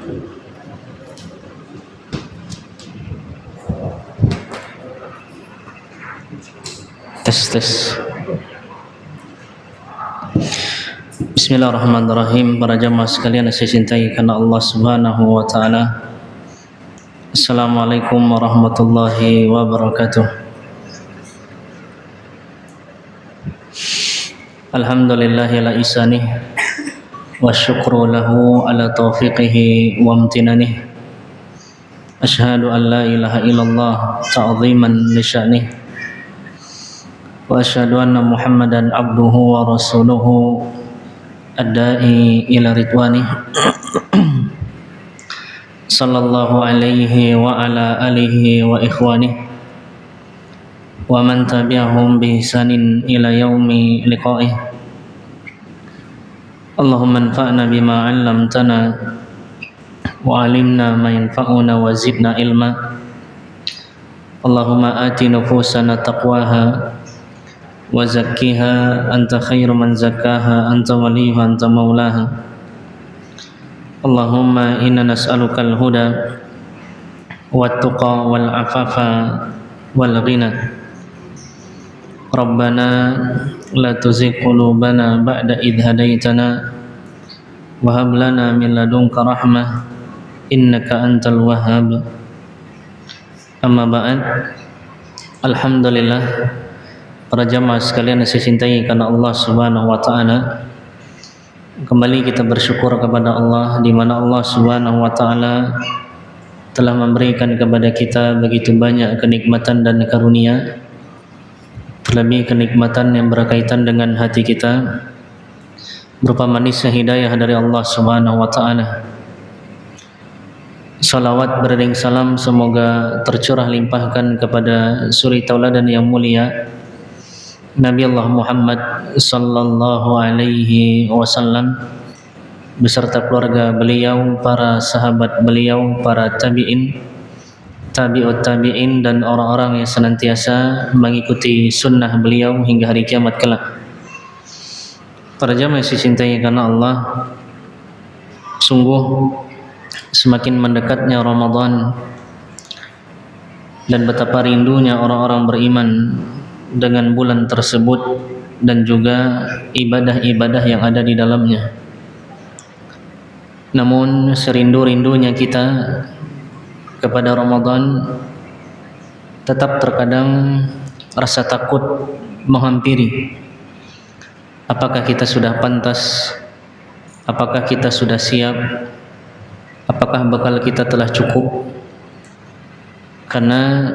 Tes. Bismillahirrahmanirrahim. Para jamaah sekalian yang saya cintai karena Allah Subhanahu wa taala. Assalamualaikum warahmatullahi wabarakatuh. Alhamdulillahil ihsanih wa syukru lahu ala taufiqihi wa amtinanih. Asyhadu an la ilaha illallah ta'ziman li sya'nih. Wa asyhadu anna Muhammadan abduhu wa rasuluhu ad-da'i ila ridwanih. Sallallahu alaihi wa ala alihi wa ikhwanih wa man tabi'ahum bi ihsanin ila yaumi liqa'ih. Allahumma anfa'na bima 'allamtana wa 'allimna ma yanfa'una wa zidna ilma. Allahumma ati nufusana taqwaha wa zakkiha anta khairu man zakkaha anta waliyuha anta maulaha. Allahumma inna nas'aluka al-huda wat-tuqa wal-afafa wal-ghina. Rabbana la tuzigh qulubana ba'da idh hadaitana wa hab lana min ladunka rahmah innaka antal wahhab. Amma ba'd. Alhamdulillah, para jamaah sekalian yang saya cintai karena Allah Subhanahu wa taala, kembali kita bersyukur kepada Allah di mana Allah Subhanahu wa taala telah memberikan kepada kita begitu banyak kenikmatan dan karunia, terlebih kenikmatan yang berkaitan dengan hati kita berupa manisnya hidayah dari Allah Subhanahu wa taala. Salawat beriring salam semoga tercurah limpahkan kepada suri tauladan yang mulia Nabi Allah Muhammad sallallahu alaihi wasallam beserta keluarga beliau, para sahabat beliau, para tabi'in, tabi'ut tabi'in dan orang-orang yang senantiasa mengikuti sunnah beliau hingga hari kiamat kelak. Para jamaah yang dicintai karena Allah, sungguh semakin mendekatnya Ramadan dan betapa rindunya orang-orang beriman dengan bulan tersebut dan juga ibadah-ibadah yang ada di dalamnya. Namun serindu-rindunya kita kepada Ramadan, tetap terkadang rasa takut menghampiri. Apakah kita sudah pantas? Apakah kita sudah siap? Apakah bekal kita telah cukup? Karena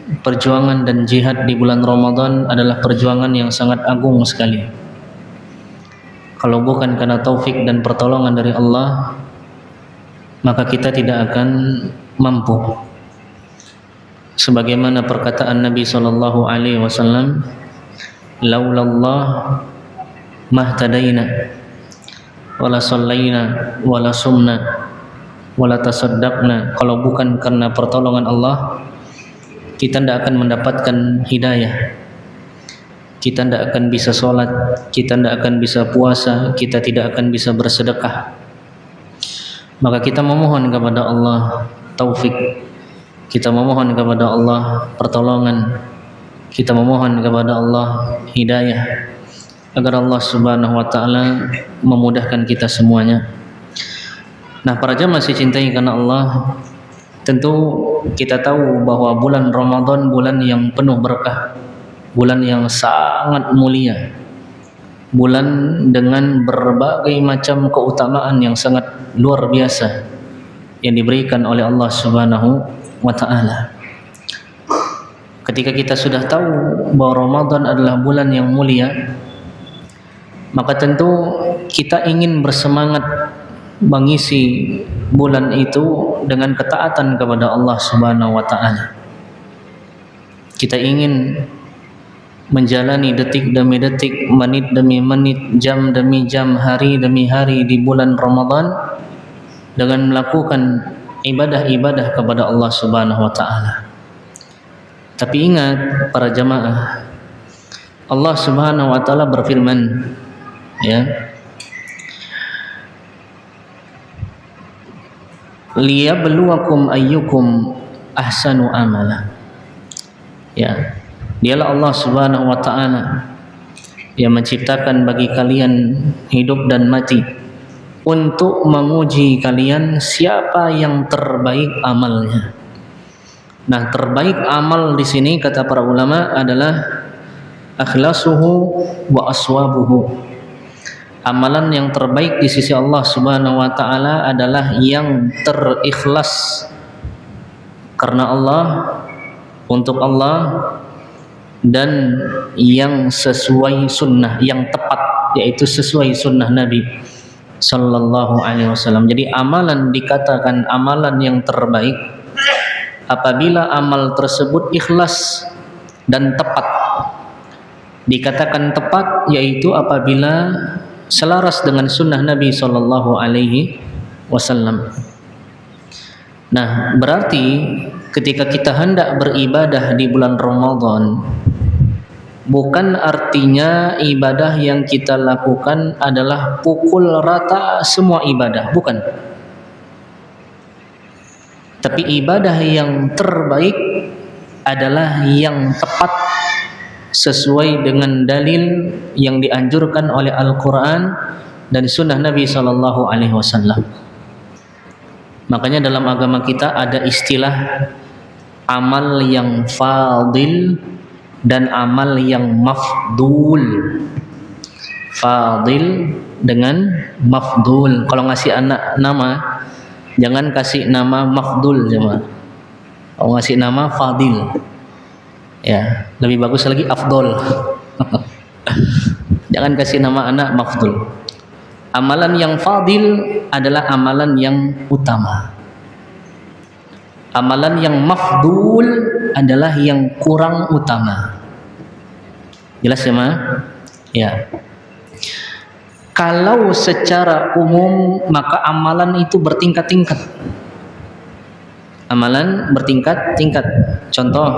perjuangan dan jihad di bulan Ramadan adalah perjuangan yang sangat agung sekali. Kalau bukan karena taufik dan pertolongan dari Allah, maka kita tidak akan mampu. Sebagaimana perkataan Nabi sallallahu alaihi wasallam, laulallah mahtadaina wala sallaina wala sumna wala tasaddaqna. Kalau bukan karena pertolongan Allah, kita tidak akan mendapatkan hidayah, kita tidak akan bisa sholat, kita tidak akan bisa puasa, kita tidak akan bisa bersedekah. Maka kita memohon kepada Allah taufik, kita memohon kepada Allah pertolongan, kita memohon kepada Allah hidayah, agar Allah Subhanahu wa taala memudahkan kita semuanya. Nah, para jamaah masih cintai karena Allah, tentu kita tahu bahwa bulan Ramadan bulan yang penuh berkah, bulan yang sangat mulia, bulan dengan berbagai macam keutamaan yang sangat luar biasa yang diberikan oleh Allah Subhanahu wa taala. Ketika kita sudah tahu bahwa Ramadan adalah bulan yang mulia, maka tentu kita ingin bersemangat mengisi bulan itu dengan ketaatan kepada Allah Subhanahu wa taala. Kita ingin menjalani detik demi detik, menit demi menit, jam demi jam, hari demi hari di bulan Ramadan dengan melakukan ibadah-ibadah kepada Allah Subhanahu wa taala. Tapi ingat para jamaah, Allah Subhanahu wa taala berfirman, ya, liyabluwakum ayyukum ahsanu amala. Ya, dialah Allah Subhanahu wa taala yang menciptakan bagi kalian hidup dan mati untuk menguji kalian siapa yang terbaik amalnya. Nah, terbaik amal di sini kata para ulama adalah akhlasuhu wa aswabuhu. Amalan yang terbaik di sisi Allah Subhanahu wa taala adalah yang terikhlas karena Allah, untuk Allah, dan yang sesuai sunnah, yang tepat, yaitu sesuai sunnah Nabi Sallallahu Alaihi Wasallam. Jadi amalan dikatakan amalan yang terbaik apabila amal tersebut ikhlas dan tepat. Dikatakan tepat yaitu apabila selaras dengan sunnah Nabi Sallallahu Alaihi Wasallam. Nah, berarti ketika kita hendak beribadah di bulan Ramadan, bukan artinya ibadah yang kita lakukan adalah pukul rata semua ibadah, bukan. Tapi ibadah yang terbaik adalah yang tepat sesuai dengan dalil yang dianjurkan oleh Al-Quran dan sunnah Nabi Sallallahu Alaihi Wasallam. Makanya dalam agama kita ada istilah amal yang fadil dan amal yang mafdul. Fadil dengan mafdul. Kalau ngasih anak nama, jangan kasih nama mafdul, jemaah. Kalau ngasih nama fadil, ya lebih bagus lagi afdol. Jangan kasih nama anak mafdul. Amalan yang fadil adalah amalan yang utama. Amalan yang mafdul adalah yang kurang utama. Jelas ya, Ma? Ya. Kalau secara umum maka amalan itu bertingkat-tingkat. Amalan bertingkat-tingkat. Contoh,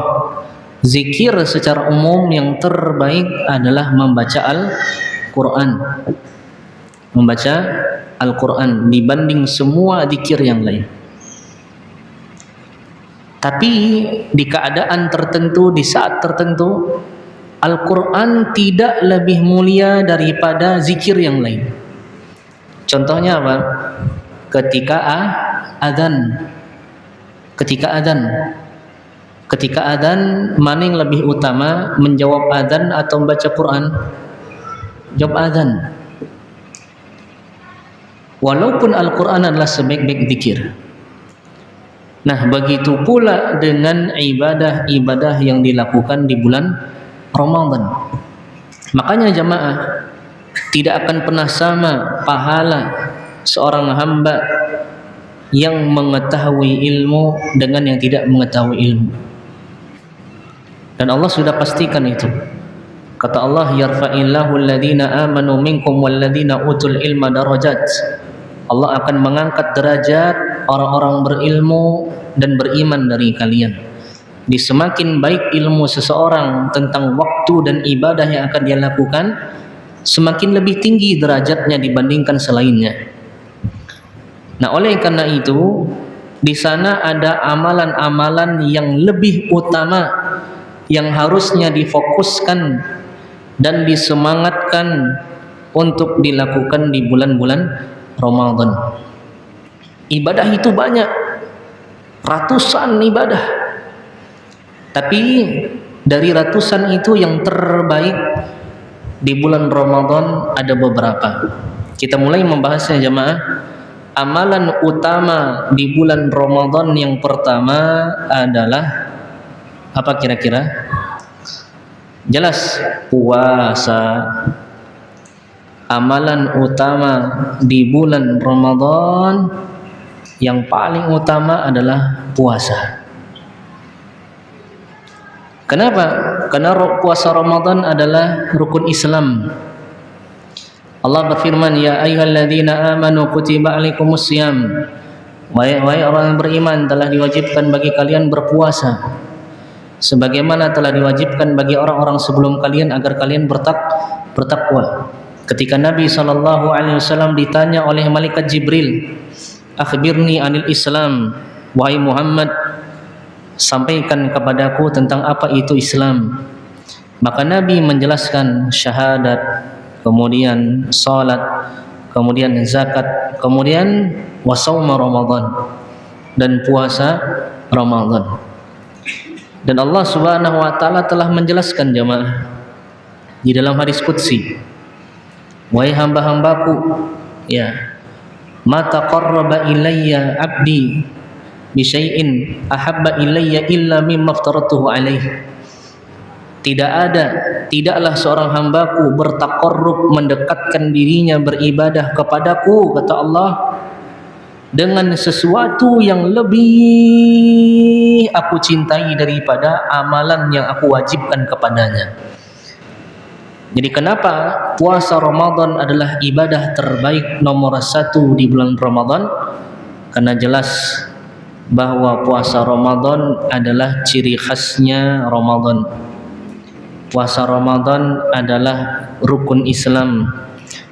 zikir secara umum yang terbaik adalah membaca Al-Quran. Membaca Al-Quran dibanding semua zikir yang lain. Tapi di keadaan tertentu, di saat tertentu, Al-Quran tidak lebih mulia daripada zikir yang lain. Contohnya apa? Ketika azan. Ketika azan, mana yang lebih utama, menjawab azan atau membaca Quran? Jawab azan. Walaupun Al-Quran adalah sebaik-baik zikir. Nah, begitu pula dengan ibadah-ibadah yang dilakukan di bulan Ramadan. Makanya jamaah, tidak akan pernah sama pahala seorang hamba yang mengetahui ilmu dengan yang tidak mengetahui ilmu. Dan Allah sudah pastikan itu. Kata Allah, yarfa'illahu alladhina amanu minkum walladhina utul ilma darajat. Allah akan mengangkat derajat orang-orang berilmu dan beriman dari kalian. Di semakin baik ilmu seseorang tentang waktu dan ibadah yang akan dia lakukan, semakin lebih tinggi derajatnya dibandingkan selainnya. Nah, oleh karena itu, di sana ada amalan-amalan yang lebih utama yang harusnya difokuskan dan disemangatkan untuk dilakukan di bulan-bulan Ramadan. Ibadah itu banyak, ratusan ibadah. Tapi dari ratusan itu yang terbaik di bulan Ramadan ada beberapa. Kita mulai membahasnya jemaah. Amalan utama di bulan Ramadan yang pertama adalah apa kira-kira? Jelas, puasa. Amalan utama di bulan Ramadan yang paling utama adalah puasa. Kenapa? Karena puasa Ramadan adalah rukun Islam. Allah berfirman, ya ayyuhalladzina amanu kutiba alaikumussyam. Wahai orang yang beriman, telah diwajibkan bagi kalian berpuasa sebagaimana telah diwajibkan bagi orang-orang sebelum kalian agar kalian bertakwa. Ketika Nabi SAW ditanya oleh malaikat Jibril, akhbirni anil Islam, wahai Muhammad, sampaikan kepadaku tentang apa itu Islam. Maka Nabi menjelaskan syahadat, kemudian salat, kemudian zakat, kemudian wasauma Ramadan, dan puasa Ramadan. Dan Allah Subhanahu wa taala telah menjelaskan jamaah di dalam hadis qudsi, wahai hamba-hambaku, ya, ma taqarraba ilayya 'abdi bi syai'in ahabba ilayya illa mimma aftaratuhu alaihi. Tidaklah seorang hambaku bertaqarrub, mendekatkan dirinya beribadah kepadaku, kata Allah, dengan sesuatu yang lebih aku cintai daripada amalan yang aku wajibkan kepadanya. Jadi kenapa puasa Ramadan adalah ibadah terbaik nomor 1 di bulan Ramadan? Karena jelas bahwa puasa Ramadan adalah ciri khasnya Ramadan. Puasa Ramadan adalah rukun Islam.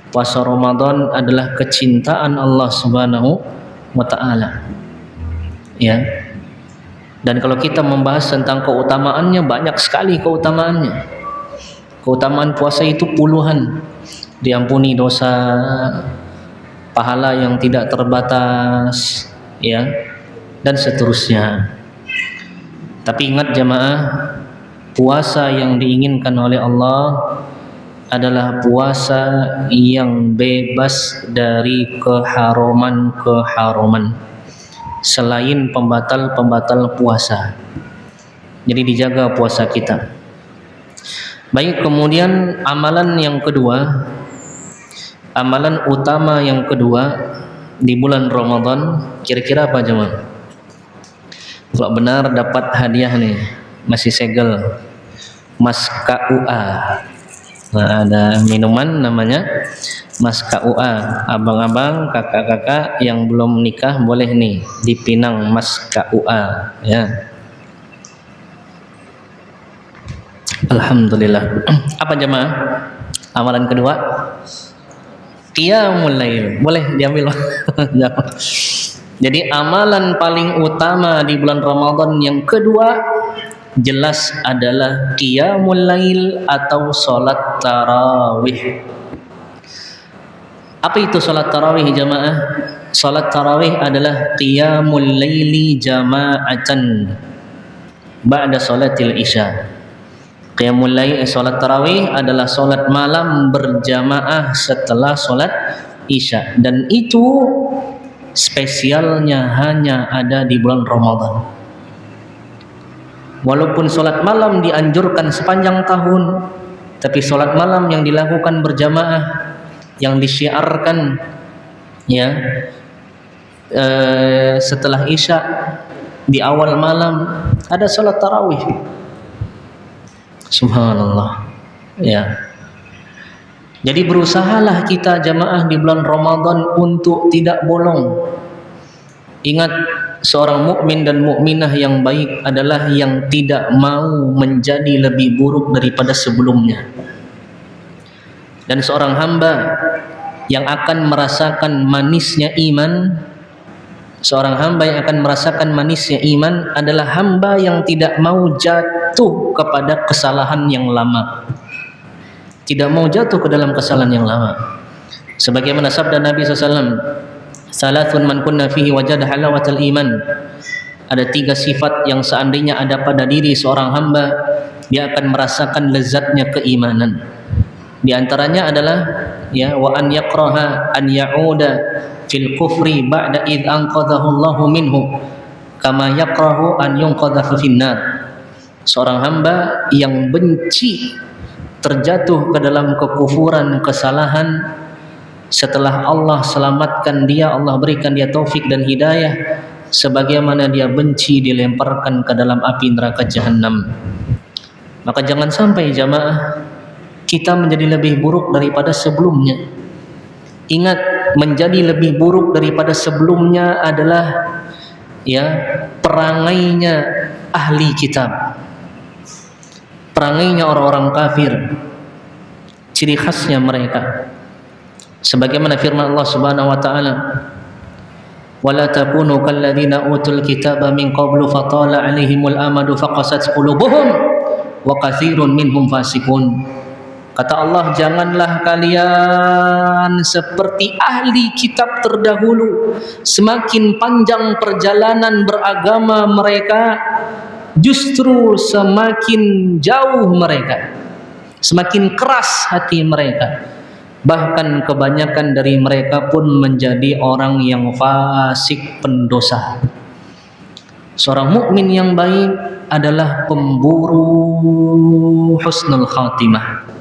Puasa Ramadan adalah kecintaan Allah Subhanahu wa taala. Ya. Dan kalau kita membahas tentang keutamaannya, banyak sekali keutamaannya. Keutamaan puasa itu puluhan. Diampuni dosa, pahala yang tidak terbatas, ya, dan seterusnya. Tapi ingat jamaah, puasa yang diinginkan oleh Allah adalah puasa yang bebas dari keharaman selain pembatal-pembatal puasa. Jadi dijaga puasa kita. Baik, kemudian amalan yang kedua, amalan utama yang kedua di bulan Ramadan, kira-kira apa jemaah? Kalau benar dapat hadiah nih, masih segel, Mas KUA. Nah, ada minuman namanya Mas KUA. Abang-abang, kakak-kakak yang belum nikah boleh nih dipinang Mas KUA, ya. Alhamdulillah. Apa jemaah? Amalan kedua, qiyamul lail. Boleh diambil. Jadi amalan paling utama di bulan Ramadan yang kedua jelas adalah qiyamul lail atau salat tarawih. Apa itu salat tarawih jemaah? Salat tarawih adalah qiyamul laili jama'atan ba'da salatil isya. Qiyamul lail, salat tarawih adalah salat malam berjamaah setelah salat isya, dan itu spesialnya hanya ada di bulan Ramadan. Walaupun salat malam dianjurkan sepanjang tahun, tapi salat malam yang dilakukan berjamaah, yang disyiarkan, ya, setelah isya di awal malam ada salat tarawih. Subhanallah, ya. Jadi berusahalah kita jamaah di bulan Ramadan untuk tidak bolong. Ingat, seorang mukmin dan mukminah yang baik adalah yang tidak mau menjadi lebih buruk daripada sebelumnya. Dan seorang hamba yang akan merasakan manisnya iman, seorang hamba yang akan merasakan manisnya iman adalah hamba yang tidak mau jatuh kepada kesalahan yang lama. Tidak mau jatuh ke dalam kesalahan yang lama. Sebagaimana sabda Nabi SAW, salathun man kunna fihi wajada halawatal iman. Ada 3 sifat yang seandainya ada pada diri seorang hamba, dia akan merasakan lezatnya keimanan. Di antaranya adalah, ya, wa an yakraha an ya'uda fil kufri ba'da id anqadhahu Allahu minhu kama yakrahu an yunqadha fin nar. Seorang hamba yang benci terjatuh ke dalam kekufuran, kesalahan, setelah Allah selamatkan dia, Allah berikan dia taufik dan hidayah, sebagaimana dia benci dilemparkan ke dalam api neraka jahanam. Maka jangan sampai jamaah kita menjadi lebih buruk daripada sebelumnya. Ingat, menjadi lebih buruk daripada sebelumnya adalah, ya, perangainya ahli kitab, perangainya orang-orang kafir, ciri khasnya mereka. Sebagaimana firman Allah Subhanahu wa taala, wala takunu kalladzina utul kitaba min qablu fatala 'alaihimul amadu faqasat qulubuhum wa katsirun minhum fasiqun. Kata Allah, janganlah kalian seperti ahli kitab terdahulu, semakin panjang perjalanan beragama mereka, justru semakin jauh mereka, semakin keras hati mereka. Bahkan kebanyakan dari mereka pun menjadi orang yang fasik, pendosa. Seorang mukmin yang baik adalah pemburu husnul khatimah.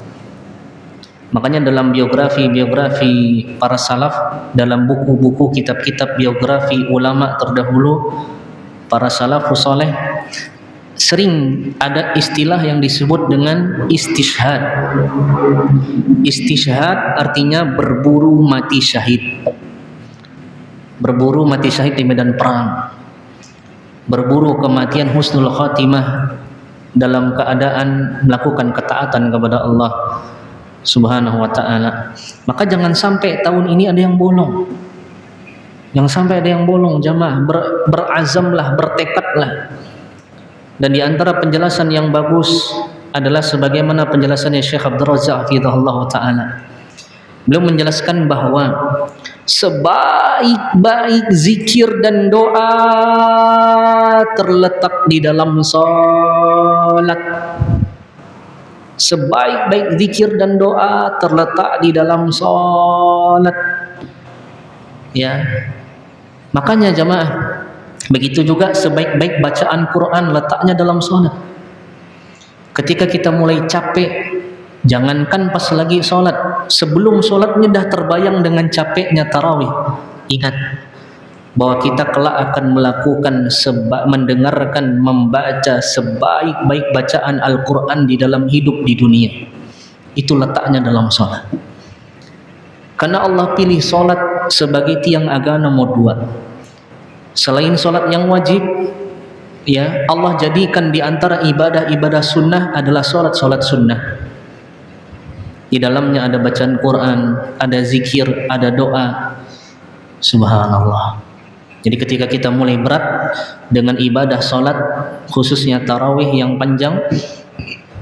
Makanya dalam biografi para salaf, dalam buku-buku kitab-kitab biografi ulama terdahulu, para salafus saleh, sering ada istilah yang disebut dengan istishhad. Istishhad artinya berburu mati syahid. Berburu mati syahid di medan perang. Berburu kematian husnul khatimah dalam keadaan melakukan ketaatan kepada Allah Subhanahu wa ta'ala. Maka jangan sampai tahun ini ada yang bolong. Jangan sampai ada yang bolong, jamaah. Berazamlah, bertekadlah. Dan di antara penjelasan yang bagus adalah sebagaimana penjelasannya Syekh Abdul Razak hafizahullah ta'ala. Beliau menjelaskan bahwa sebaik-baik zikir dan doa terletak di dalam salat. Sebaik-baik zikir dan doa terletak di dalam salat. Ya. Makanya jamaah, begitu juga sebaik-baik bacaan Quran letaknya dalam salat. Ketika kita mulai capek, jangankan pas lagi salat, sebelum salatnya dah terbayang dengan capeknya tarawih. Ingat bahwa kita kelak akan melakukan mendengarkan, membaca sebaik-baik bacaan Al-Quran di dalam hidup di dunia. Itu letaknya dalam salat. Karena Allah pilih salat sebagai tiang agama nomor 2. Selain salat yang wajib, ya, Allah jadikan di antara ibadah-ibadah sunnah adalah salat-salat sunnah. Di dalamnya ada bacaan Quran, ada zikir, ada doa. Subhanallah. Jadi ketika kita mulai berat dengan ibadah salat, khususnya tarawih yang panjang,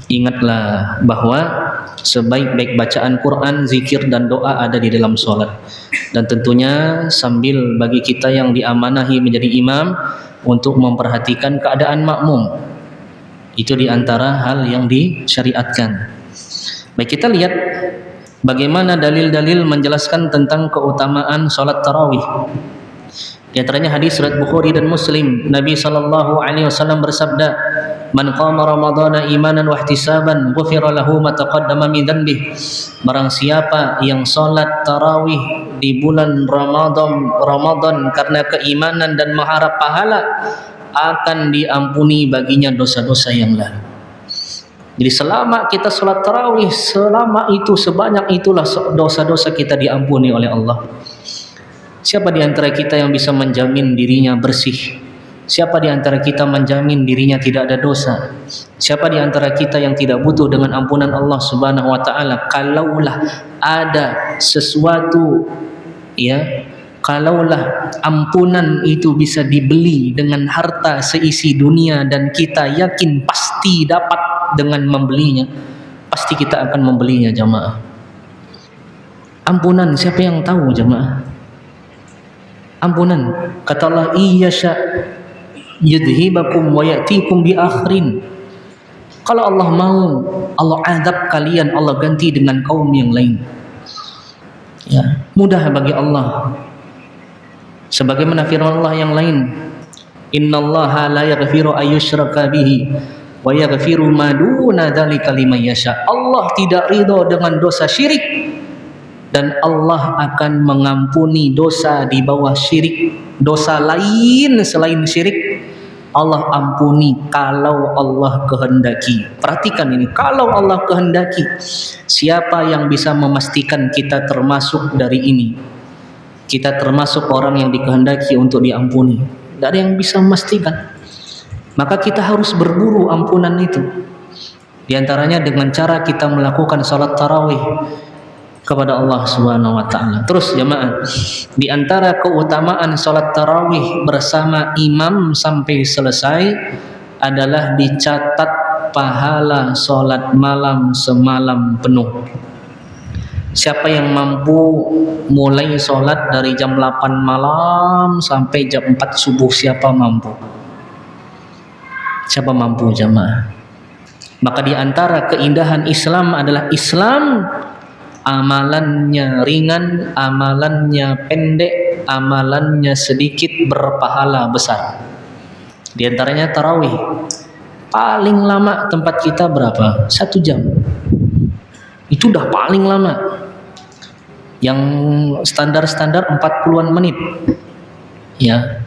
ingatlah bahwa sebaik-baik bacaan Quran, zikir dan doa ada di dalam salat. Dan tentunya sambil bagi kita yang diamanahi menjadi imam untuk memperhatikan keadaan makmum. Itu di antara hal yang disyariatkan. Baik, kita lihat bagaimana dalil-dalil menjelaskan tentang keutamaan salat tarawih. Di antaranya hadis riwayat Bukhari dan Muslim, Nabi sallallahu alaihi wasallam bersabda, "Man qama ramadhana imanan wa ihtisaban, ghufira lahu ma taqaddama min dhanbih." Barang siapa yang salat tarawih di bulan Ramadan karena keimanan dan mengharap pahala, akan diampuni baginya dosa-dosa yang lalu. Jadi selama kita salat tarawih, selama itu sebanyak itulah dosa-dosa kita diampuni oleh Allah. Siapa di antara kita yang bisa menjamin dirinya bersih? Siapa di antara kita menjamin dirinya tidak ada dosa? Siapa di antara kita yang tidak butuh dengan ampunan Allah Subhanahu wa taala? Kalaulah ada sesuatu, ya, kalaulah ampunan itu bisa dibeli dengan harta seisi dunia dan kita yakin pasti dapat dengan membelinya, pasti kita akan membelinya, jamaah. Ampunan siapa yang tahu, jamaah? Ampunan, kata Allah, iyasha yudhibakum wa ya'tikum bi akhirin. Kalau Allah mau, Allah azab kalian, Allah ganti dengan kaum yang lain. Ya, mudah bagi Allah. Sebagaimana firman Allah yang lain, innallaha la yaghfiru ayyushraka bihi wa yaghfiru ma duna dzalika liman yasha. Allah tidak ridha dengan dosa syirik, dan Allah akan mengampuni dosa di bawah syirik. Dosa lain selain syirik Allah ampuni kalau Allah kehendaki. Perhatikan ini, kalau Allah kehendaki. Siapa yang bisa memastikan kita termasuk dari ini? Kita termasuk orang yang dikehendaki untuk diampuni? Tidak ada yang bisa memastikan. Maka kita harus berburu ampunan itu. Di antaranya dengan cara kita melakukan salat tarawih. kepada Allah Subhanahu wa taala. Terus jamaah, di antara keutamaan salat tarawih bersama imam sampai selesai adalah dicatat pahala salat malam semalam penuh. Siapa yang mampu mulai salat dari jam 8 malam sampai jam 4 subuh, siapa mampu? Siapa mampu jamaah? Maka di antara keindahan Islam adalah Islam amalannya ringan, amalannya pendek, amalannya sedikit, berpahala besar. Di antaranya tarawih. Paling lama tempat kita berapa? 1 jam. Itu udah paling lama. Yang standar-standar 40-an menit. Ya.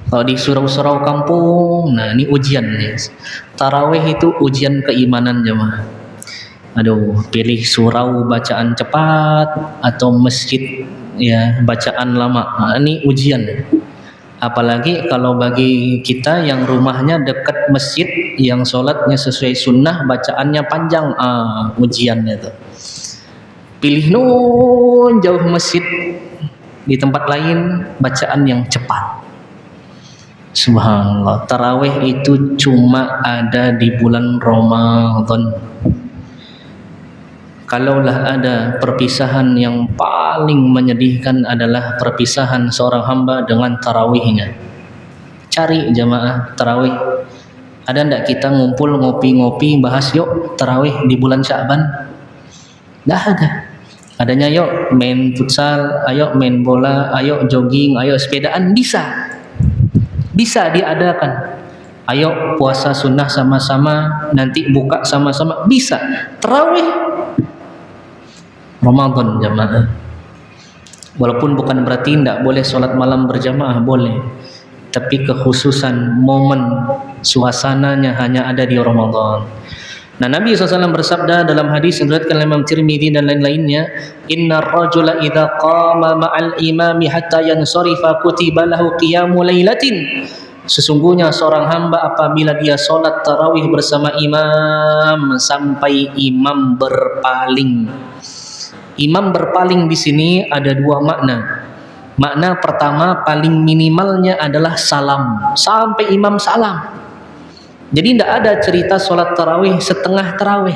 Kalau di surau-surau kampung, nah ini ujian nih. Tarawih itu ujian keimanan jemaah. Aduh, pilih surau bacaan cepat atau masjid ya bacaan lama. Nah, ini ujian. Apalagi kalau bagi kita yang rumahnya dekat masjid, yang sholatnya sesuai sunnah, bacaannya panjang, ujiannya tuh. Pilih nun jauh masjid, di tempat lain bacaan yang cepat. Subhanallah, tarawih itu cuma ada di bulan Ramadan. Kalaulah ada perpisahan yang paling menyedihkan adalah perpisahan seorang hamba dengan tarawihnya. Cari jamaah tarawih. Ada ndak kita ngumpul ngopi-ngopi bahas yuk tarawih di bulan Sya'ban? Nggak ada. Adanya yuk main futsal, ayo main bola, ayo jogging, ayo sepedaan, bisa diadakan. Ayo puasa sunnah sama-sama, nanti buka sama-sama, bisa. Tarawih Ramadan jamaah. Walaupun bukan berarti tidak boleh sholat malam berjamaah, boleh. Tapi kekhususan momen suasananya hanya ada di Ramadan. Nah, Nabi SAW bersabda dalam hadis yang diriwayatkan oleh Imam Tirmidzi dan lain-lainnya, "Innar rajula idza qama ma'al imami hatta yansarifa kutiba lahu qiyamu lailatin." Sesungguhnya seorang hamba apabila dia sholat tarawih bersama imam sampai imam berpaling. Imam berpaling di sini ada 2 makna. Makna pertama, paling minimalnya adalah salam, sampai imam salam. Jadi tidak ada cerita sholat tarawih setengah tarawih.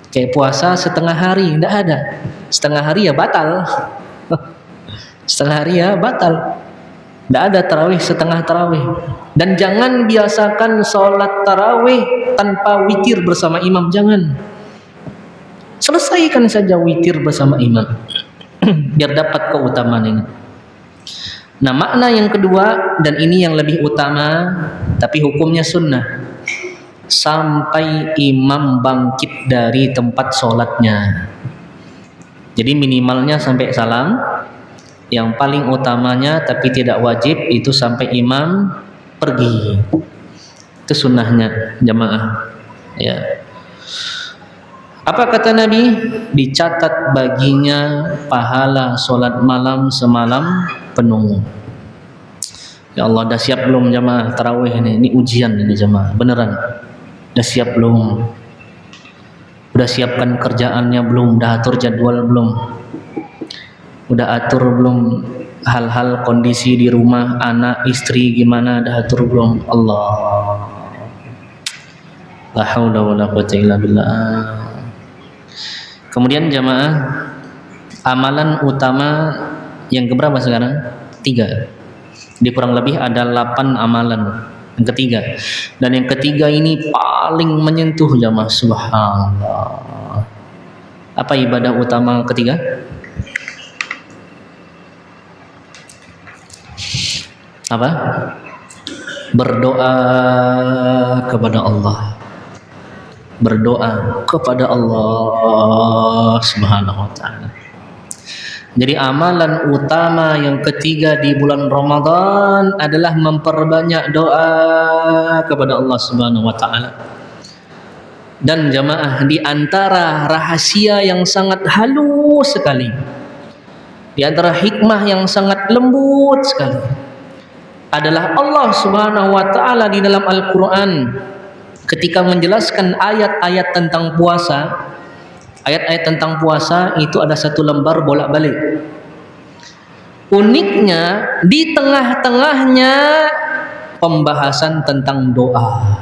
Kayak puasa setengah hari, tidak ada. Setengah hari ya batal. Setengah hari ya batal. Tidak ada tarawih setengah tarawih. Dan jangan biasakan sholat tarawih tanpa witir bersama imam, jangan. Selesaikan saja witir bersama imam biar dapat keutamaan ini. Nah, makna yang kedua, dan ini yang lebih utama tapi hukumnya sunnah, sampai imam bangkit dari tempat sholatnya. Jadi minimalnya sampai salam. Yang paling utamanya tapi tidak wajib itu sampai imam pergi. Itu sunnahnya jamaah ya. Apa kata Nabi? Dicatat baginya pahala sholat malam semalam penuh. Ya Allah, dah siap belum jamaah tarawih ini? Ini ujian ini jamaah, beneran. Dah siap belum? Udah siapkan kerjaannya belum? Udah atur jadwal belum? Udah atur belum hal-hal kondisi di rumah, anak, istri gimana? Dah atur belum? Allah. La haula wala quwwata illa billah. Kemudian jamaah, amalan utama yang keberapa sekarang? 3. Di kurang lebih ada 8 amalan. Yang ketiga. Dan yang ketiga ini paling menyentuh jamaah, subhanallah. Apa ibadah utama ketiga? Apa? Berdoa kepada Allah. Berdoa kepada Allah Subhanahu wa taala. Jadi amalan utama yang ketiga di bulan Ramadan adalah memperbanyak doa kepada Allah Subhanahu wa taala. Dan jamaah, di antara rahasia yang sangat halus sekali, di antara hikmah yang sangat lembut sekali adalah Allah Subhanahu wa taala di dalam Al-Qur'an ketika menjelaskan ayat-ayat tentang puasa, Ayat-ayat tentang puasa itu ada satu lembar bolak-balik. Uniknya di tengah-tengahnya pembahasan tentang doa.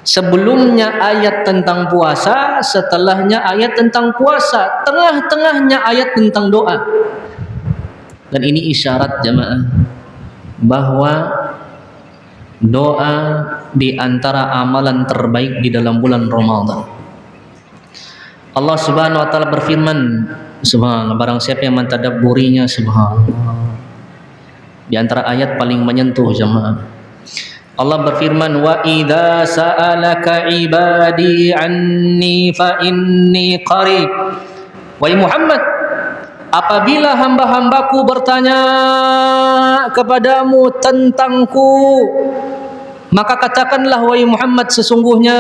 Sebelumnya ayat tentang puasa, setelahnya ayat tentang puasa, tengah-tengahnya ayat tentang doa. Dan ini isyarat jamaah bahwa doa di antara amalan terbaik di dalam bulan Ramadan. Allah Subhanahu wa taala berfirman, subhanallah, barang siapa yang mentadabburinya, subhanallah. Di antara ayat paling menyentuh jamaah. Allah berfirman, wa idza sa'alaka ibadi anni fa inni qarib. Wahai Muhammad, apabila hamba-hambaku bertanya kepadamu tentangku, maka katakanlah wahai Muhammad, sesungguhnya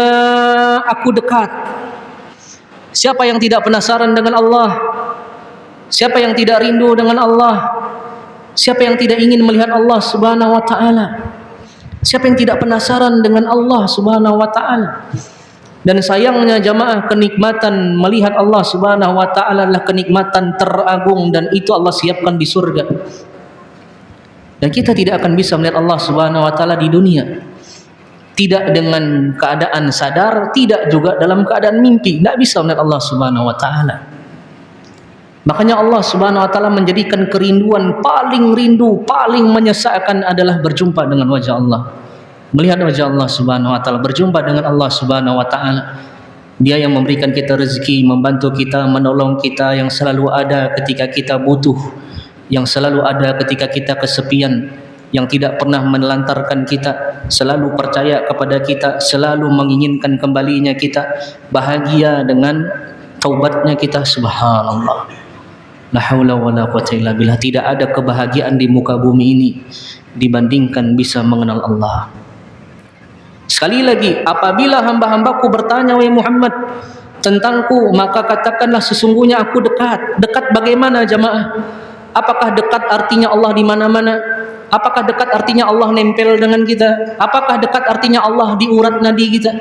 aku dekat. Siapa yang tidak penasaran dengan Allah? Siapa yang tidak rindu dengan Allah? Siapa yang tidak ingin melihat Allah Subhanahu wa taala? Siapa yang tidak penasaran dengan Allah Subhanahu wa taala? Dan sayangnya jamaah, kenikmatan melihat Allah Subhanahu wa taala adalah kenikmatan teragung, dan itu Allah siapkan di surga. Dan kita tidak akan bisa melihat Allah Subhanahu wa taala di dunia. Tidak dengan keadaan sadar, tidak juga dalam keadaan mimpi. Tidak bisa melihat Allah Subhanahu wa taala. Makanya Allah Subhanahu wa taala menjadikan kerinduan paling rindu, paling menyesakkan adalah berjumpa dengan wajah Allah. Melihat wajah Allah Subhanahu wa taala, berjumpa dengan Allah Subhanahu wa taala. Dia yang memberikan kita rezeki, membantu kita, menolong kita, yang selalu ada ketika kita butuh, yang selalu ada ketika kita kesepian, yang tidak pernah menelantarkan kita, selalu percaya kepada kita, selalu menginginkan kembalinya kita, bahagia dengan taubatnya kita. Subhanallah. La haula wala quwwata illa billah. Tidak ada kebahagiaan di muka bumi ini dibandingkan bisa mengenal Allah. Sekali lagi, apabila hamba-hambaku bertanya wahai Muhammad tentangku, maka katakanlah sesungguhnya aku dekat. Dekat bagaimana jamaah? Apakah dekat artinya Allah di mana-mana? Apakah dekat artinya Allah nempel dengan kita? Apakah dekat artinya Allah di urat nadi kita?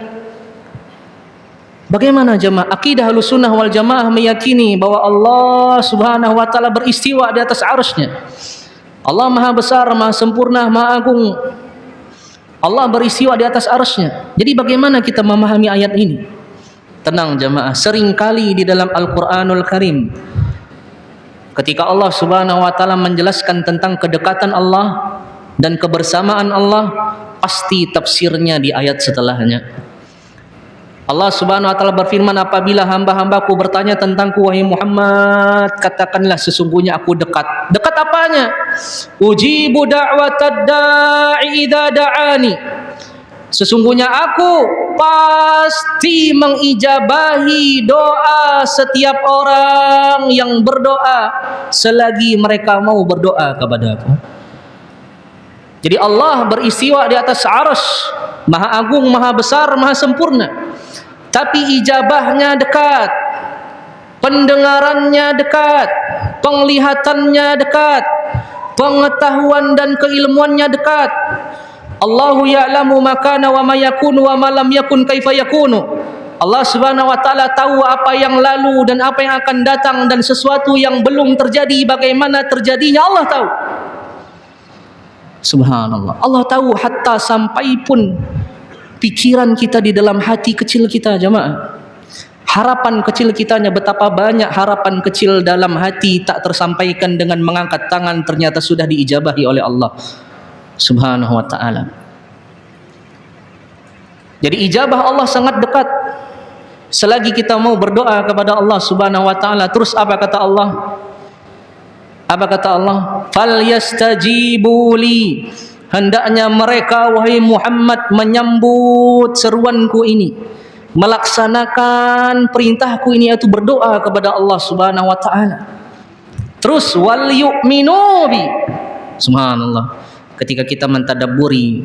Bagaimana jamaah? Akidah Ahlussunnah wal Jamaah meyakini bahwa Allah Subhanahu wa taala beristiwa di atas arsy-Nya. Allah Maha besar, Maha sempurna, Maha agung. Allah beristiwa di atas arsy-Nya. Jadi bagaimana kita memahami ayat ini? Tenang jamaah, seringkali di dalam Al-Qur'anul Karim ketika Allah Subhanahu wa taala menjelaskan tentang kedekatan Allah dan kebersamaan Allah, pasti tafsirnya di ayat setelahnya. Allah Subhanahu wa taala berfirman, apabila hamba-hambaku bertanya tentangku wahai Muhammad, katakanlah sesungguhnya aku dekat. Dekat apanya? Ujibu da'watad da'i idza da'ani. Sesungguhnya aku pasti mengijabahi doa setiap orang yang berdoa selagi mereka mau berdoa kepada aku. Jadi Allah beristiwa di atas arsy, Maha agung, Maha besar, Maha sempurna. Tapi ijabahnya dekat, pendengarannya dekat, penglihatannya dekat, pengetahuan dan keilmuannya dekat. Allahu ya'lamu ma kana wa ma yakunu wa ma lam yakun kaifa yakunu. Allah Subhanahu wa taala tahu apa yang lalu dan apa yang akan datang, dan sesuatu yang belum terjadi bagaimana terjadinya Allah tahu. Subhanallah. Allah tahu hatta sampai pun pikiran kita di dalam hati kecil kita jamaah. Harapan kecil kitanya, betapa banyak harapan kecil dalam hati tak tersampaikan dengan mengangkat tangan, ternyata sudah diijabahi oleh Allah Subhanahu wa ta'ala. Jadi ijabah Allah sangat dekat selagi kita mau berdoa kepada Allah Subhanahu wa ta'ala. Terus apa kata Allah? Apa kata Allah? Falyastajibu li. Hendaknya mereka wahai Muhammad menyambut seruanku ini, melaksanakan perintahku ini, yaitu berdoa kepada Allah Subhanahu wa taala. Terus wal yu'minu bi. Subhanallah. Ketika kita mentadabburi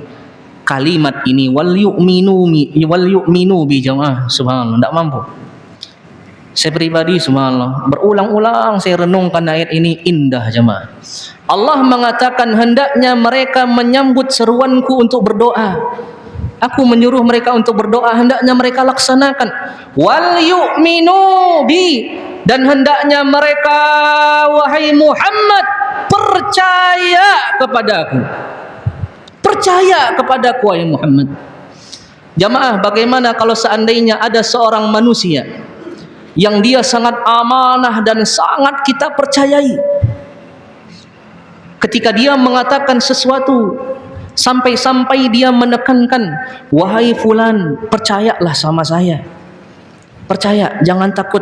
kalimat ini wal yu'minu bi jamaah, subhanallah, tidak mampu. Saya pribadi subhanallah berulang-ulang saya renungkan ayat ini, indah jemaah. Allah mengatakan hendaknya mereka menyambut seruanku untuk berdoa. Aku menyuruh mereka untuk berdoa, hendaknya mereka laksanakan. Wal yu'minu bi, dan hendaknya mereka, wahai Muhammad, percaya kepadaku. Percaya kepadaku, wahai Muhammad. Jamaah, bagaimana kalau seandainya ada seorang manusia yang dia sangat amanah dan sangat kita percayai, ketika dia mengatakan sesuatu, sampai-sampai dia menekankan, wahai fulan, percayalah sama saya, percaya, jangan takut.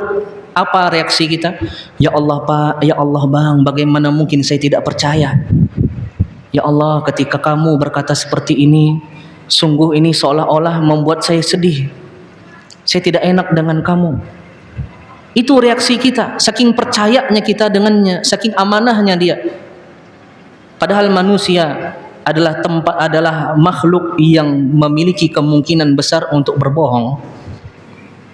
Apa reaksi kita? Ya Allah Pak, ya Allah Bang, bagaimana mungkin saya tidak percaya? Ya Allah, ketika kamu berkata seperti ini, sungguh ini seolah-olah membuat saya sedih, saya tidak enak dengan kamu. Itu reaksi kita, saking percayanya kita dengannya, saking amanahnya dia. Padahal manusia adalah makhluk yang memiliki kemungkinan besar untuk berbohong,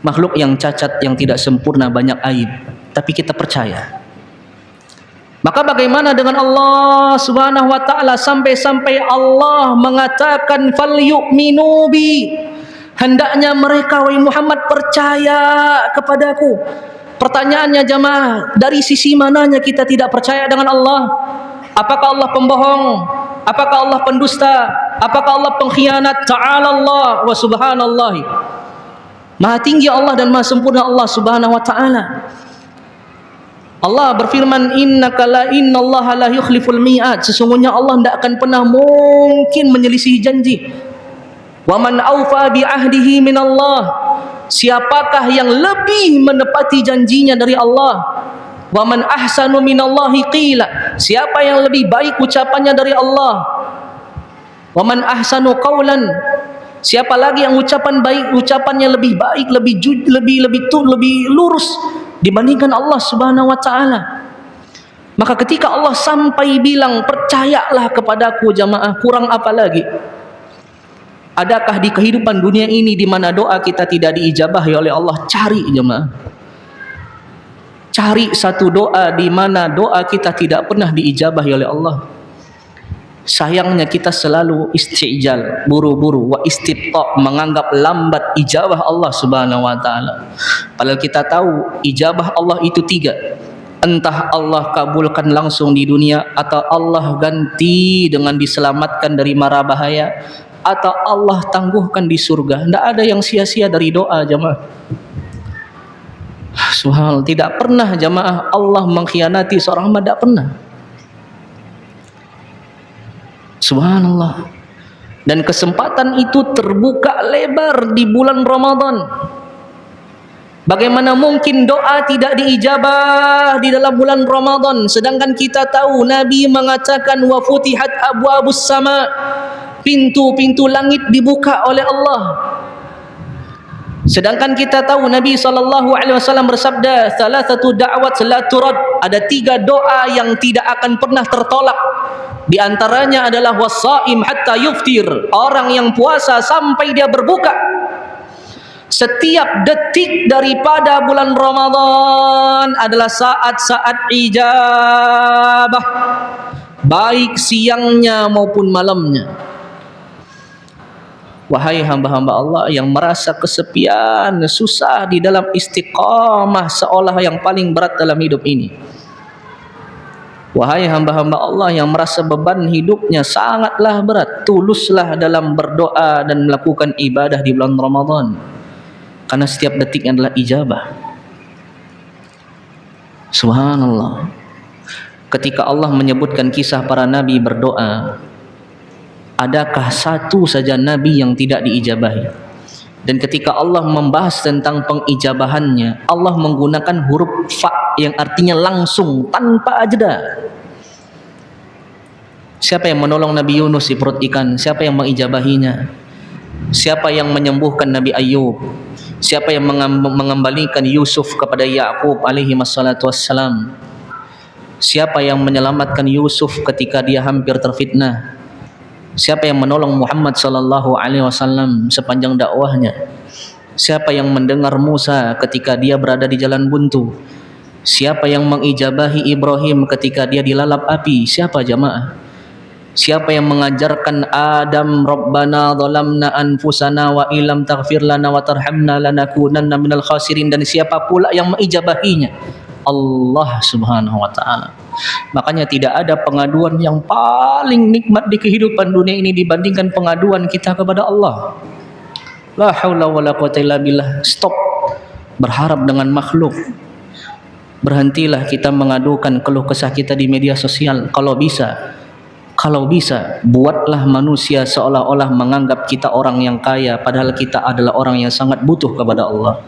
makhluk yang cacat, yang tidak sempurna, banyak aib, tapi kita percaya. Maka bagaimana dengan Allah Subhanahu wa taala, sampai-sampai Allah mengatakan fal yu'minu bi, hendaknya mereka, wahai Muhammad, percaya kepadaku. Pertanyaannya jamaah, dari sisi mananya kita tidak percaya dengan Allah? Apakah Allah pembohong? Apakah Allah pendusta? Apakah Allah pengkhianat? Ta'ala Allah wa subhanallah. Maha tinggi Allah dan maha sempurna Allah Subhanahu wa taala. Allah berfirman, innallaha la yukhliful mi'ad, sesungguhnya Allah tidak akan pernah mungkin menyelisihi janji. Wa man aufa bi ahdihi minallah, siapakah yang lebih menepati janjinya dari Allah? Wa man ahsanu minallahi qila, siapa yang lebih baik ucapannya dari Allah? Wa man ahsanu qawlan, siapa lagi yang ucapannya lebih baik, lebih lurus dibandingkan Allah Subhanahu wa taala? Maka ketika Allah sampai bilang percayalah kepadaku, jamaah, kurang apa lagi? Adakah di kehidupan dunia ini di mana doa kita tidak diijabahi oleh Allah? Cari, jemaah. Cari satu doa di mana doa kita tidak pernah diijabahi oleh Allah. Sayangnya kita selalu istijal, buru-buru, wa istibta', menganggap lambat ijabah Allah Subhanahu wa taala. Padahal kita tahu ijabah Allah itu 3. Entah Allah kabulkan langsung di dunia, atau Allah ganti dengan diselamatkan dari mara bahaya, atau Allah tangguhkan di surga. Tidak ada yang sia-sia dari doa, jamaah. Subhanallah, tidak pernah jamaah Allah mengkhianati seorang hamba, tidak pernah. Subhanallah. Dan kesempatan itu terbuka lebar di bulan Ramadan. Bagaimana mungkin doa tidak diijabah di dalam bulan Ramadan, sedangkan kita tahu Nabi mengatakan wa futihat abwabus sama, pintu-pintu langit dibuka oleh Allah. Sedangkan kita tahu Nabi SAW bersabda, salasatu da'wat la turad, ada 3 doa yang tidak akan pernah tertolak. Di antaranya adalah wasaim hatta yuftir, orang yang puasa sampai dia berbuka. Setiap detik daripada bulan Ramadan adalah saat-saat ijabah, baik siangnya maupun malamnya. Wahai hamba-hamba Allah yang merasa kesepian, susah di dalam istiqamah, seolah yang paling berat dalam hidup ini. Wahai hamba-hamba Allah yang merasa beban hidupnya sangatlah berat, tuluslah dalam berdoa dan melakukan ibadah di bulan Ramadan, karena setiap detiknya adalah ijabah. Subhanallah. Ketika Allah menyebutkan kisah para nabi berdoa, adakah satu saja nabi yang tidak diijabahi? Dan ketika Allah membahas tentang pengijabahannya, Allah menggunakan huruf fa yang artinya langsung, tanpa jeda. Siapa yang menolong Nabi Yunus di perut ikan? Siapa yang mengijabahinya? Siapa yang menyembuhkan Nabi Ayub? Siapa yang mengembalikan Yusuf kepada Yakub alaihi wassalatu wassalam? Siapa yang menyelamatkan Yusuf ketika dia hampir terfitnah? Siapa yang menolong Muhammad sallallahu alaihi wasallam sepanjang dakwahnya? Siapa yang mendengar Musa ketika dia berada di jalan buntu? Siapa yang mengijabahi Ibrahim ketika dia dilalap api? Siapa jamaah? Siapa yang mengajarkan Adam, Rabbana zalamna anfusana wa illam taghfir lana wa tarhamna lanakunanna minal khasirin, dan siapa pula yang mengijabahinya? Allah Subhanahu wa taala. Makanya tidak ada pengaduan yang paling nikmat di kehidupan dunia ini dibandingkan pengaduan kita kepada Allah. La haula wala quwata illa billah. Stop berharap dengan makhluk. Berhentilah kita mengadukan keluh kesah kita di media sosial. Kalau bisa, buatlah manusia seolah-olah menganggap kita orang yang kaya, padahal kita adalah orang yang sangat butuh kepada Allah.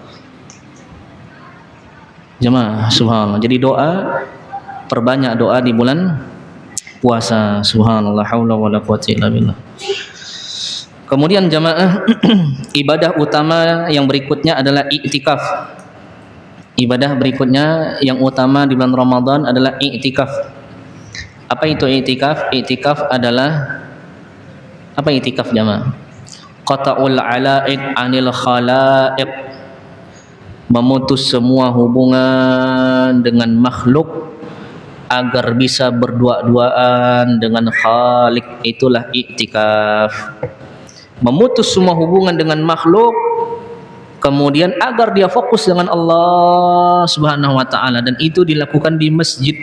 Jemaah, subhanallah. Jadi perbanyak doa di bulan puasa. Subhanallah, haula wala quwata illa billah. Kemudian jemaah, ibadah utama yang berikutnya adalah i'tikaf. Ibadah berikutnya yang utama di bulan Ramadan adalah i'tikaf. Apa itu i'tikaf? I'tikaf adalah apa i'tikaf jemaah? Qata'ul 'ala'iq 'anil khalaiq. Memutus semua hubungan dengan makhluk agar bisa berdua-duaan dengan Khalik. Itulah i'tikaf. Memutus semua hubungan dengan makhluk, kemudian agar dia fokus dengan Allah Subhanahu wa taala, dan itu dilakukan di masjid.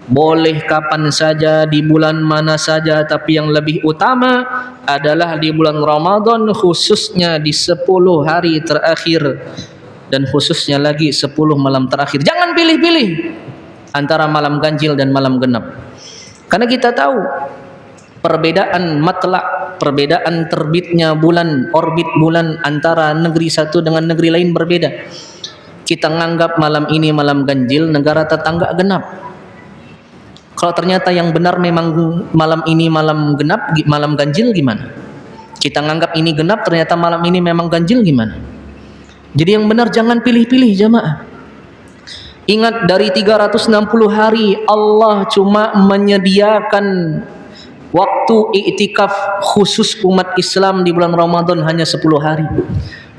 Boleh kapan saja, di bulan mana saja, tapi yang lebih utama adalah di bulan Ramadan, khususnya di 10 hari terakhir, dan khususnya lagi 10 malam terakhir. Jangan pilih-pilih antara malam ganjil dan malam genap, karena kita tahu perbedaan matlak, perbedaan terbitnya bulan, orbit bulan antara negeri satu dengan negeri lain berbeda. Kita nganggap malam ini malam ganjil, negara tetangga genap. Kalau ternyata yang benar memang malam ini malam genap, malam ganjil gimana? Kita nganggap ini genap, ternyata malam ini memang ganjil gimana? Jadi yang benar jangan pilih-pilih jamaah. Ingat, dari 360 hari Allah cuma menyediakan waktu i'tikaf khusus umat Islam di bulan Ramadan hanya 10 hari.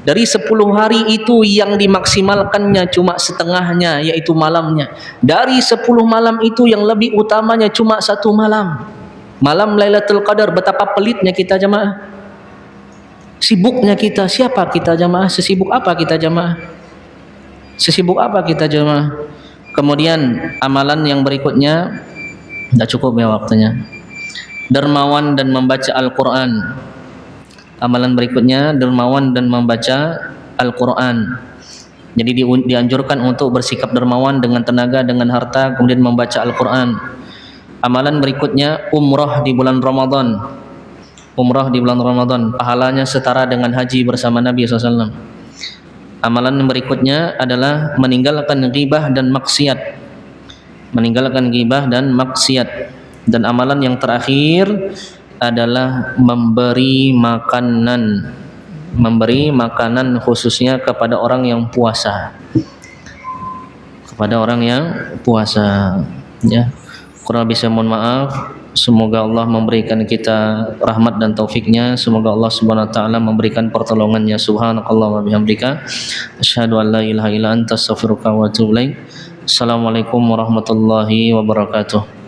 Dari 10 hari itu yang dimaksimalkannya cuma setengahnya, yaitu malamnya. Dari 10 malam itu yang lebih utamanya cuma 1 malam. Malam Lailatul Qadar. Betapa pelitnya kita jamaah. Sibuknya kita. Siapa kita jamaah? Sesibuk apa kita jamaah? Sesibuk apa kita jamaah? Kemudian amalan yang berikutnya, tidak cukup ya waktunya. Dermawan dan membaca Al-Quran. Amalan berikutnya dermawan dan membaca Al-Quran. Jadi dianjurkan untuk bersikap dermawan dengan tenaga, dengan harta, kemudian membaca Al-Quran. Amalan berikutnya umrah di bulan Ramadan. Umrah di bulan Ramadan pahalanya setara dengan haji bersama Nabi SAW. Amalan berikutnya adalah meninggalkan ghibah dan maksiat. Meninggalkan ghibah dan maksiat. Dan amalan yang terakhir adalah memberi makanan khususnya kepada orang yang puasa. Kepada orang yang puasa, ya. Kurang lebih saya mohon maaf. Semoga Allah memberikan kita rahmat dan taufiknya. Semoga Allah Subhanahu wa taala memberikan pertolongannya. Subhanakallah wa bihamdika, asyhadu an la ilaha illa anta, astaghfiruka wa atubu ilaik. Assalamualaikum warahmatullahi wabarakatuh.